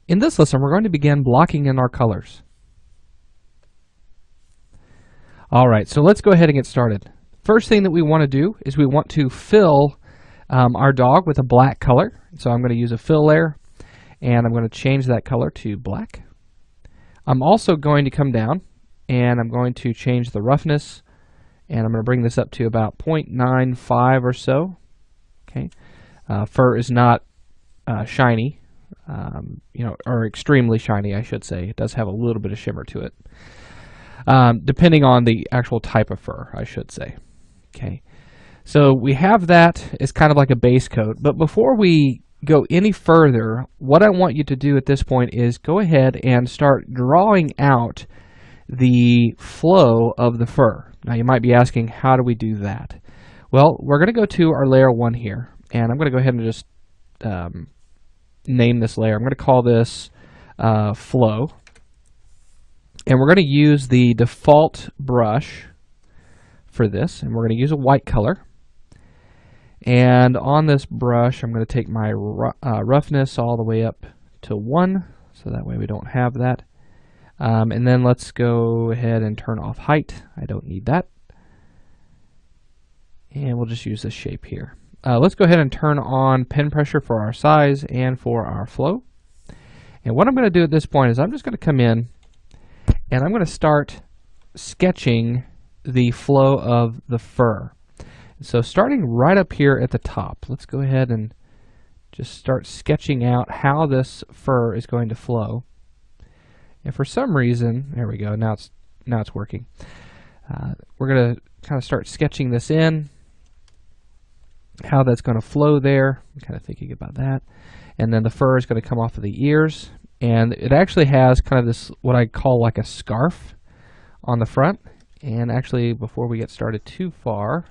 In this lesson, we're going to begin blocking in our colors. Alright, so let's go ahead and get started. First thing that we want to do is we want to fill our dog with a black color. So I'm going to use a fill layer, and I'm going to change that color to black. I'm also going to come down, and I'm going to change the roughness, and I'm going to bring this up to about 0.95 or so. Okay, fur is not shiny, or extremely shiny, I should say. It does have a little bit of shimmer to it, depending on the actual type of fur, I should say. Okay, so we have that as kind of like a base coat, but before we go any further, what I want you to do at this point is go ahead and start drawing out the flow of the fur. Now you might be asking, how do we do that? Well, we're going to go to our layer 1 here, and I'm going to go ahead and just name this layer. I'm going to call this flow, and we're going to use the default brush for this, and we're going to use a white color. And on this brush, I'm going to take my roughness all the way up to 1, so that way we don't have that. And then let's go ahead and turn off height. I don't need that. And we'll just use this shape here. Let's go ahead and turn on pen pressure for our size and for our flow. And what I'm going to do at this point is I'm just going to come in and I'm going to start sketching the flow of the fur. So starting right up here at the top, let's go ahead and just start sketching out how this fur is going to flow. And for some reason, there we go, now it's working. We're going to kind of start sketching this in, how that's going to flow there. I'm kind of thinking about that. And then the fur is going to come off of the ears, and it actually has kind of this, what I call like a scarf on the front. And actually, before we get started too far,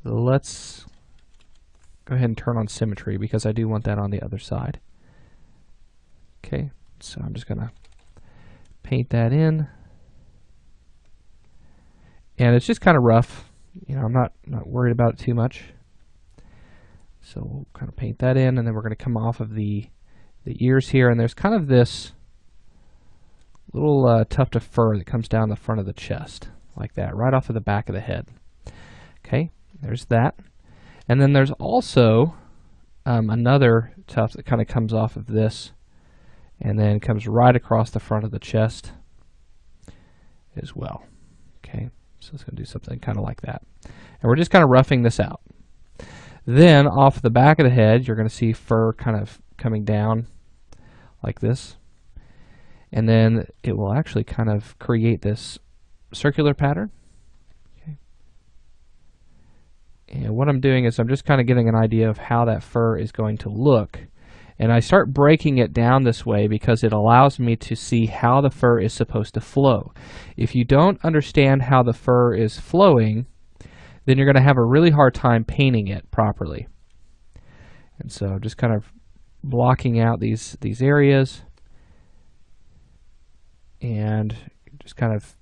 let's go ahead and turn on symmetry, because I do want that on the other side. Okay, so I'm just going to paint that in. And it's just kind of rough. I'm not worried about it too much. So we'll kind of paint that in, and then we're going to come off of the ears here, and there's kind of this little tuft of fur that comes down the front of the chest, like that, right off of the back of the head. Okay, there's that. And then there's also another tuft that kind of comes off of this, and then comes right across the front of the chest as well. Okay, so it's going to do something kind of like that. And we're just kind of roughing this out. Then off the back of the head, you're going to see fur kind of coming down like this. And then it will actually kind of create this circular pattern. Okay. And what I'm doing is I'm just kind of getting an idea of how that fur is going to look. And I start breaking it down this way because it allows me to see how the fur is supposed to flow. If you don't understand how the fur is flowing, then you're going to have a really hard time painting it properly. And so just kind of blocking out these areas and just kind of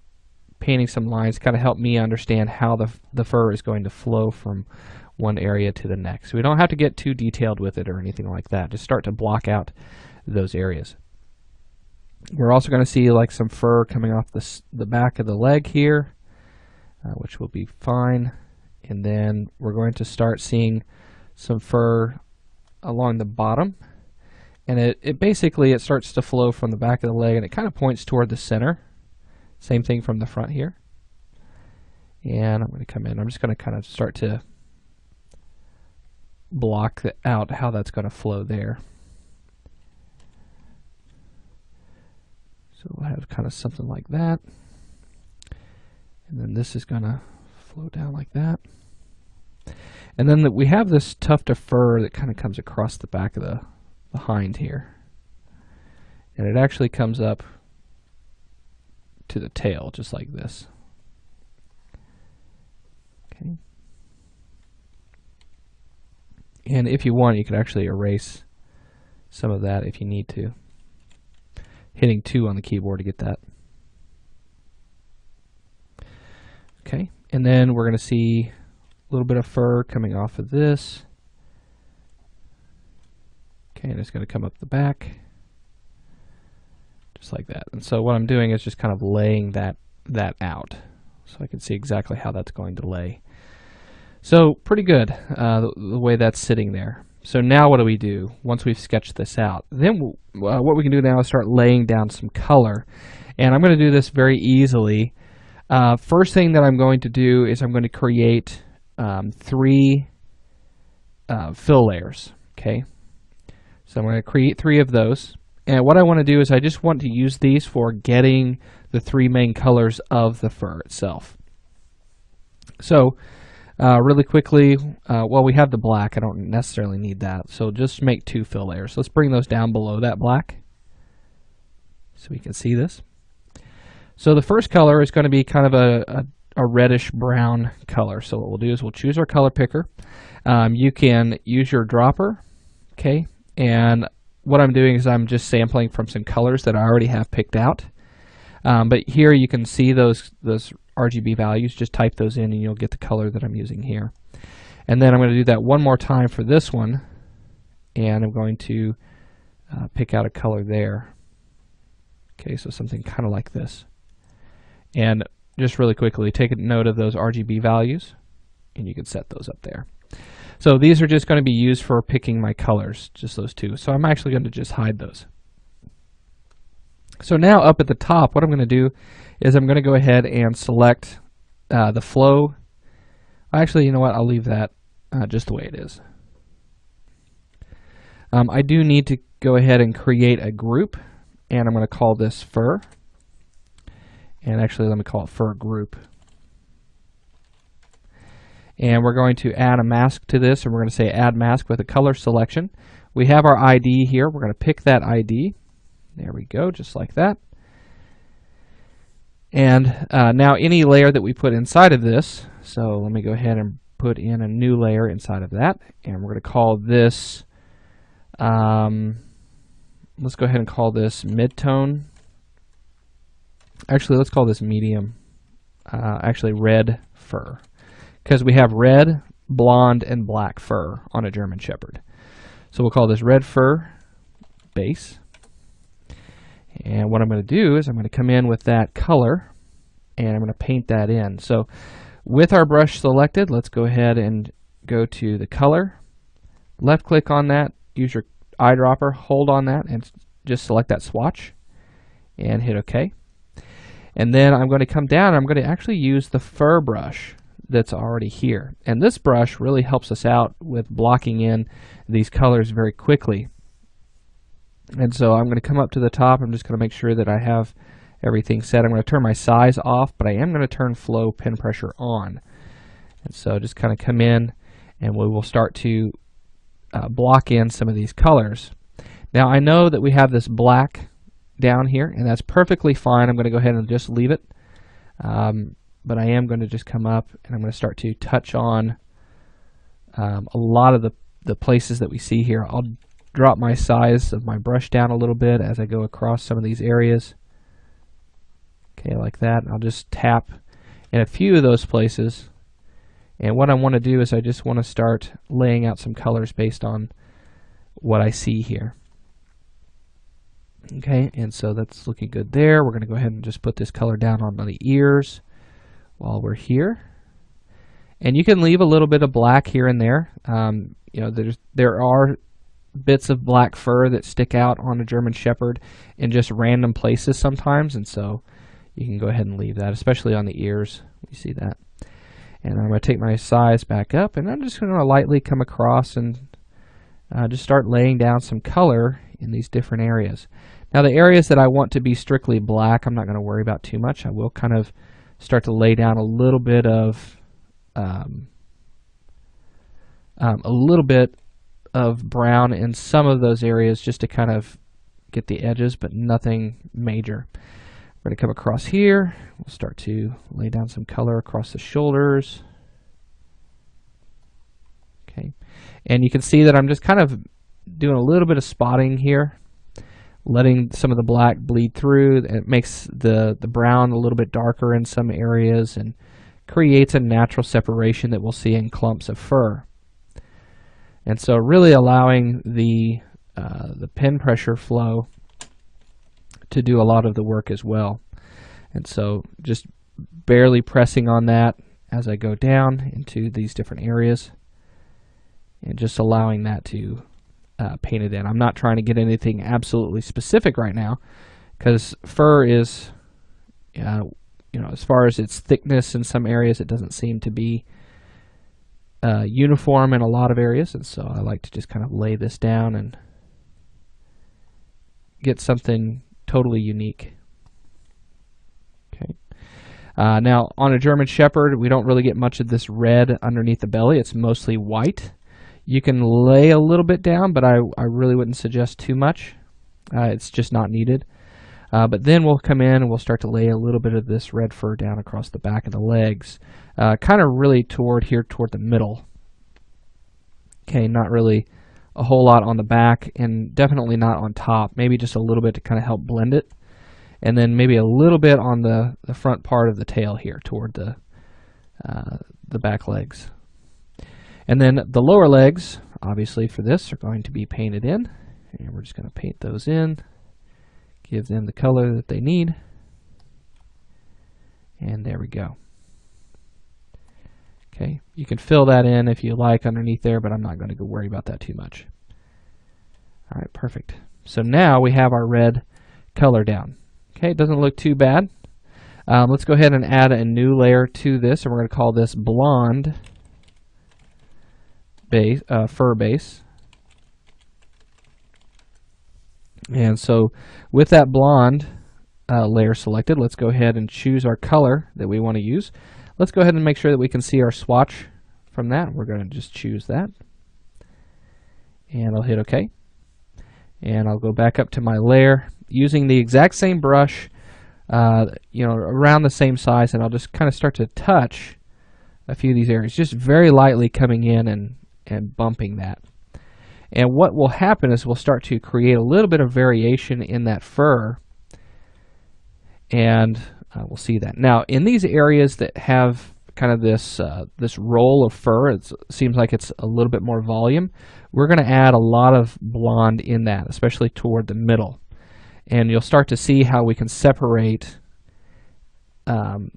painting some lines kind of help me understand how the fur is going to flow from one area to the next. We don't have to get too detailed with it or anything like that. Just start to block out those areas. We're also going to see like some fur coming off the back of the leg here, which will be fine. And then we're going to start seeing some fur along the bottom. And it basically starts to flow from the back of the leg, and it kind of points toward the center. Same thing from the front here. And I'm going to come in. I'm just going to kind of start to block out how that's going to flow there. So we'll have kind of something like that. And then this is going to flow down like that. And then we have this tuft of fur that kind of comes across the back of the hind here. And it actually comes up to the tail, just like this. Okay. And if you want, you can actually erase some of that if you need to. Hitting 2 on the keyboard to get that. Okay, and then we're going to see a little bit of fur coming off of this. Okay, and it's going to come up the back. just like that. And so what I'm doing is just kind of laying that out, so I can see exactly how that's going to lay. So pretty good, the way that's sitting there. So now what do we do once we've sketched this out? Then what we can do now is start laying down some color. And I'm going to do this very easily. First thing that I'm going to do is I'm going to create 3 fill layers. Okay, so I'm going to create 3 of those. And what I want to do is I just want to use these for getting the 3 main colors of the fur itself. So really quickly, well, we have the black. I don't necessarily need that. So just make 2 fill layers. Let's bring those down below that black so we can see this. So the first color is going to be kind of a reddish brown color. So what we'll do is we'll choose our color picker. You can use your dropper, okay? And what I'm doing is I'm just sampling from some colors that I already have picked out. But here you can see those RGB values. Just type those in and you'll get the color that I'm using here. And then I'm going to do that one more time for this one. And I'm going to pick out a color there. Okay, so something kind of like this. And just really quickly, take a note of those RGB values, and you can set those up there. So these are just going to be used for picking my colors, just those 2. So I'm actually going to just hide those. So now up at the top, what I'm going to do is I'm going to go ahead and select the flow. Actually, you know what? I'll leave that just the way it is. I do need to go ahead and create a group, and I'm going to call this fur. And actually, let me call it fur group. And we're going to add a mask to this, and we're going to say add mask with a color selection. We have our ID here. We're going to pick that ID. There we go, just like that. And now any layer that we put inside of this, so let me go ahead and put in a new layer inside of that. And we're going to call this, let's go ahead and call this mid-tone. Actually, let's call this medium, actually red fur, because we have red, blonde, and black fur on a German Shepherd. So we'll call this red fur base. And what I'm going to do is I'm going to come in with that color, and I'm going to paint that in. So with our brush selected, let's go ahead and go to the color, left click on that, use your eyedropper, hold on that, and just select that swatch, and hit OK. And then I'm going to come down and I'm going to actually use the fur brush that's already here. And this brush really helps us out with blocking in these colors very quickly. And so I'm going to come up to the top. I'm just going to make sure that I have everything set. I'm going to turn my size off, but I am going to turn flow pen pressure on. And so just kind of come in and we will start to block in some of these colors. Now I know that we have this black down here, and that's perfectly fine. I'm going to go ahead and just leave it. But I am going to just come up and I'm going to start to touch on a lot of the places that we see here. I'll drop my size of my brush down a little bit as I go across some of these areas. Okay, like that. I'll just tap in a few of those places. And what I want to do is I just want to start laying out some colors based on what I see here. Okay, and so that's looking good there. We're going to go ahead and just put this color down on the ears while we're here. And you can leave a little bit of black here and there. You know, there are bits of black fur that stick out on a German Shepherd in just random places sometimes, and so you can go ahead and leave that, especially on the ears. You see that. And I'm going to take my size back up, and I'm just going to lightly come across and just start laying down some color in these different areas. Now the areas that I want to be strictly black, I'm not going to worry about too much. I will kind of start to lay down a little bit of brown in some of those areas just to kind of get the edges, but nothing major. We're going to come across here. We'll start to lay down some color across the shoulders. Okay, and you can see that I'm just kind of doing a little bit of spotting here, letting some of the black bleed through. It makes the brown a little bit darker in some areas and creates a natural separation that we'll see in clumps of fur. And so really allowing the pen pressure flow to do a lot of the work as well. And so just barely pressing on that as I go down into these different areas and just allowing that to paint it in. I'm not trying to get anything absolutely specific right now because fur is, you know, as far as its thickness in some areas, it doesn't seem to be uniform in a lot of areas. And so I like to just kind of lay this down and get something totally unique. Okay. Now on a German Shepherd, we don't really get much of this red underneath the belly. It's mostly white. You can lay a little bit down, but I really wouldn't suggest too much. It's just not needed. But then we'll come in and we'll start to lay a little bit of this red fur down across the back of the legs, kind of really toward the middle. Okay, not really a whole lot on the back, and definitely not on top. Maybe just a little bit to kind of help blend it. And then maybe a little bit on the front part of the tail here toward the back legs. And then the lower legs, obviously for this, are going to be painted in. And we're just going to paint those in, give them the color that they need. And there we go. Okay, you can fill that in if you like underneath there, but I'm not going to go worry about that too much. All right, perfect. So now we have our red color down. Okay, it doesn't look too bad. Let's go ahead and add a new layer to this, and we're going to call this blonde base, fur base. And so with that blonde layer selected, let's go ahead and choose our color that we want to use. Let's go ahead and make sure that we can see our swatch from that. We're going to just choose that. And I'll hit OK. And I'll go back up to my layer using the exact same brush, you know, around the same size, and I'll just kind of start to touch a few of these areas, just very lightly coming in and bumping that. And what will happen is we'll start to create a little bit of variation in that fur, and we'll see that. Now, in these areas that have kind of this roll of fur, it seems like it's a little bit more volume, we're going to add a lot of blonde in that, especially toward the middle. And you'll start to see how we can separate you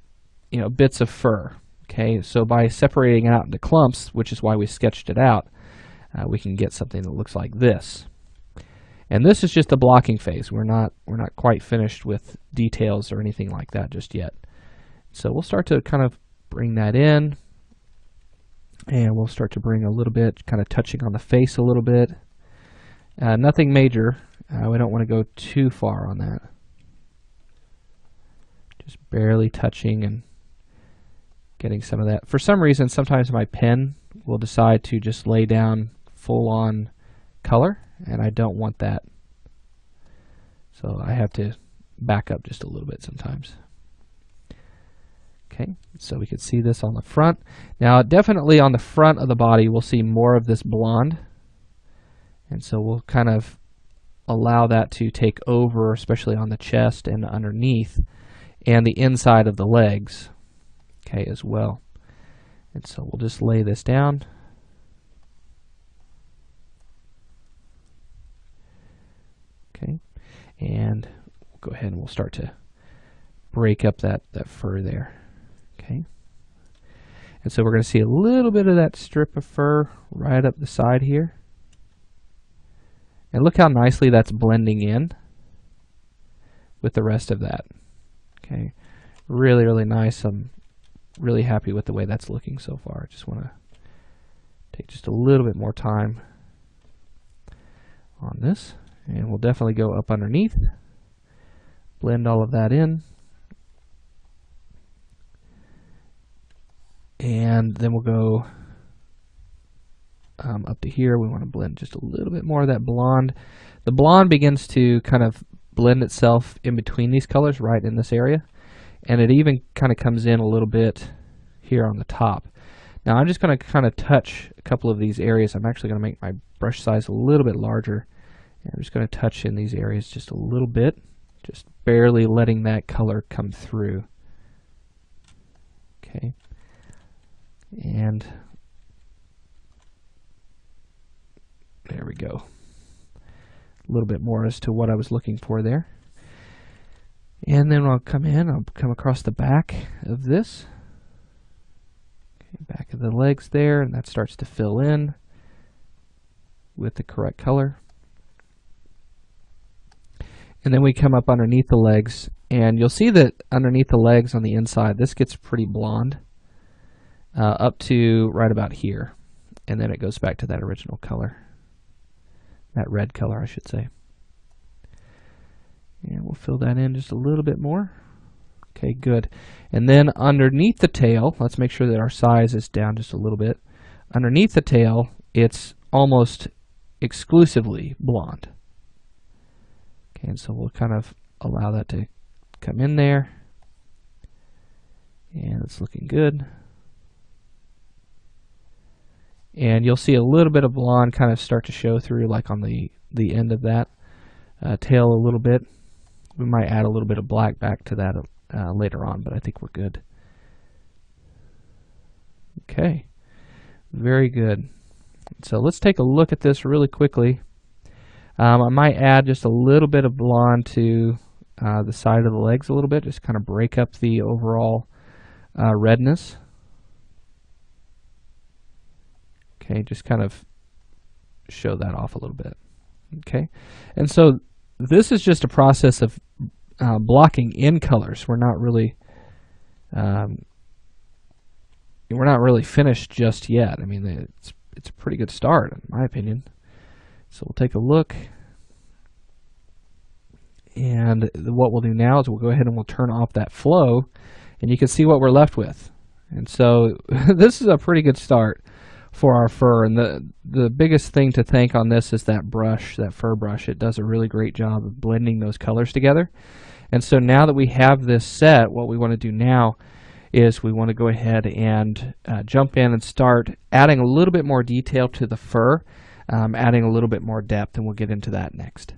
know, bits of fur. Okay, so by separating it out into clumps, which is why we sketched it out, we can get something that looks like this. And this is just the blocking phase. We're not quite finished with details or anything like that just yet. So we'll start to kind of bring that in, and we'll start to bring a little bit, kind of touching on the face a little bit. Nothing major. We don't want to go too far on that. Just barely touching and getting some of that. For some reason, sometimes my pen will decide to just lay down full-on color, and I don't want that. So I have to back up just a little bit sometimes. Okay, so we can see this on the front. Now, definitely on the front of the body, we'll see more of this blonde. And so we'll kind of allow that to take over, especially on the chest and underneath, and the inside of the legs, okay, as well. And so we'll just lay this down. Okay, and we'll go ahead and we'll start to break up that fur there. Okay, and so we're going to see a little bit of that strip of fur right up the side here. And look how nicely that's blending in with the rest of that. Okay, really, really nice. I'm really happy with the way that's looking so far. I just want to take just a little bit more time on this. And we'll definitely go up underneath, blend all of that in. And then we'll go up to here. We want to blend just a little bit more of that blonde. The blonde begins to kind of blend itself in between these colors right in this area, and it even kind of comes in a little bit here on the top. Now I'm just going to kind of touch a couple of these areas. I'm actually going to make my brush size a little bit larger, and I'm just going to touch in these areas just a little bit, just barely letting that color come through. Okay, and there we go. A little bit more as to what I was looking for there. And then I'll come in, I'll come across the back of this. Okay, back of the legs there, and that starts to fill in with the correct color. And then we come up underneath the legs, and you'll see that underneath the legs on the inside, this gets pretty blonde up to right about here. And then it goes back to that original color, that red color, I should say. And we'll fill that in just a little bit more. Okay, good. And then underneath the tail, let's make sure that our size is down just a little bit. Underneath the tail, it's almost exclusively blonde. Okay, and so we'll kind of allow that to come in there. And it's looking good. And you'll see a little bit of blonde kind of start to show through, like on the end of that tail a little bit. We might add a little bit of black back to that later on, but I think we're good. Okay, very good. So let's take a look at this really quickly. I might add just a little bit of blonde to the side of the legs a little bit, just kind of break up the overall redness. Okay, just kind of show that off a little bit. Okay, and so this is just a process of blocking in colors. We're not really finished just yet. I mean, it's a pretty good start in my opinion. So we'll take a look, and what we'll do now is we'll go ahead and we'll turn off that flow, and you can see what we're left with. And so this is a pretty good start for our fur, and the biggest thing to thank on this is that brush, that fur brush. It does a really great job of blending those colors together. And so now that we have this set, what we want to do now is we want to go ahead and jump in and start adding a little bit more detail to the fur, adding a little bit more depth, and we'll get into that next.